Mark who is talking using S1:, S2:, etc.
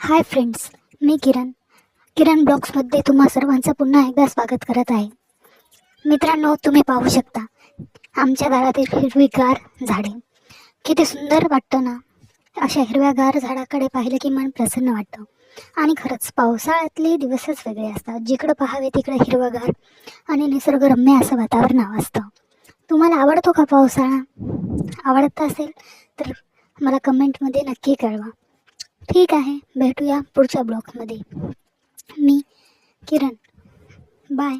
S1: Hi friends, मी किरण ब्लॉग्समध्ये तुम्हा सर्वांचं पुन्हा एकदा स्वागत करत आहे. मित्रांनो, तुम्ही पाहू शकता आमच्या दारातील हिरवीगार झाडे. किती सुंदर वाटतं ना. अशा हिरव्यागार झाडाकडे पाहिलं की मन प्रसन्न वाटतं. आणि खरंच पावसाळ्यातले दिवसच वेगळे असतात. जिकडं पाहावे तिकडे हिरवंगार आणि निसर्गरम्य असं वातावरण असतं. तुम्हाला आवडतो का पावसाळा? आवडत असेल तर मला कमेंटमध्ये नक्की कळवा. ठीक आहे, भेटूया पुढच्या ब्लॉगमध्ये. मी किरण. बाय.